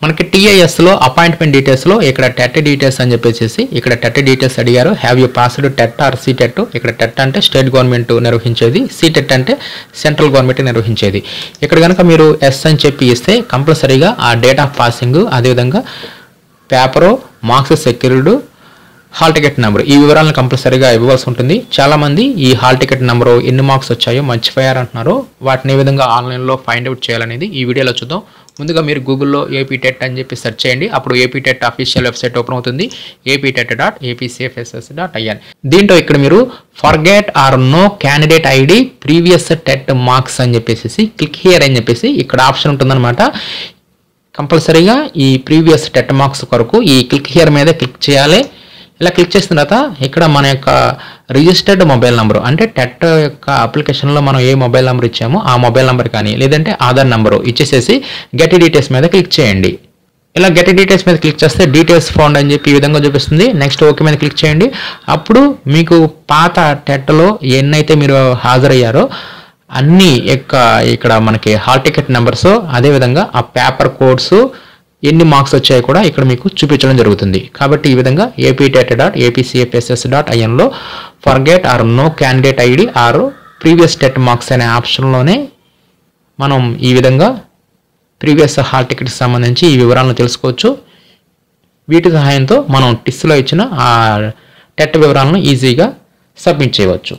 మనకి TIS లో appointment details లో ఇక్కడ టెట్ డీటెయిల్స్ అని చెప్పేసి ఇక్కడ టెట్ డీటెయిల్స్ అడిగారు. Have you passed TET are CTET. ఇక్కడ టెట్ అంటే స్టేట్ గవర్నమెంట్ నిర్వహించేది, సీటెట్ అంటే సెంట్రల్ గవర్నమెంట్ నిర్వహించేది. ఇక్కడ కనుక మీరు ఎస్ అని చెప్పి ఇస్తే కంపల్సరీగా ఆ డేట్ ఆఫ్ పాసింగ్, అదేవిధంగా paper, marks secured, hall ticket number, ఈ వివరాలను కంపల్సరీగా ఇవ్వాల్సి ఉంటుంది. చాలామంది ఈ హాల్ టికెట్ నెంబరు ఎన్ని మార్క్స్ వచ్చాయో మర్చిపోయారు అంటున్నారు. వాటిని ఏ విధంగా ఆన్లైన్లో ఫైండ్ అవుట్ చేయాలనేది ఈ వీడియోలో చూద్దాం. ముందుగా మీరు గూగుల్లో ఏపీ టెట్ అని చెప్పి సెర్చ్ చేయండి. అప్పుడు AP TET official website open అవుతుంది, aptet.apcfss.in. దీంట్లో ఇక్కడ మీరు forget or know candidate ID previous TET marks అని చెప్పేసి క్లిక్ హియర్ అని చెప్పేసి ఇక్కడ ఆప్షన్ ఉంటుందన్నమాట. కంపల్సరీగా ఈ ప్రీవియస్ టెట్ మార్క్స్ కొరకు ఈ క్లిక్ హియర్ మీద క్లిక్ చేయాలి. ఇలా క్లిక్ చేసిన తర్వాత ఇక్కడ మన యొక్క రిజిస్టర్డ్ మొబైల్ నెంబరు, అంటే టెట్ యొక్క అప్లికేషన్లో మనం ఏ మొబైల్ నెంబర్ ఇచ్చామో ఆ మొబైల్ నెంబర్ కానీ లేదంటే ఆధార్ నెంబరు ఇచ్చేసేసి గెట్ డీటెయిల్స్ మీద క్లిక్ చేయండి. ఇలా గెట్ డీటెయిల్స్ మీద క్లిక్ చేస్తే డీటెయిల్స్ ఫౌండ్ అని చెప్పి ఈ విధంగా చూపిస్తుంది. నెక్స్ట్ ఓకే మీద క్లిక్ చేయండి. అప్పుడు మీకు పాత టెట్లో ఎన్నైతే మీరు హాజరయ్యారో అన్నీ ఇక్కడ మనకి హాల్ టికెట్ నెంబర్స్, అదేవిధంగా ఆ పేపర్ కోడ్స్, ఎన్ని మార్క్స్ వచ్చాయో కూడా ఇక్కడ మీకు చూపించడం జరుగుతుంది. కాబట్టి ఈ విధంగా aptet.apcfss.in లో forget or know candidate ID or previous TET marks అనే ఆప్షన్లోనే మనం ఈ విధంగా ప్రీవియస్ హాల్ టికెట్కి సంబంధించి ఈ వివరాలను తెలుసుకోవచ్చు. వీటి సహాయంతో మనం టిస్లో ఇచ్చిన ఆ టెట్ వివరాలను ఈజీగా సబ్మిట్ చేయవచ్చు.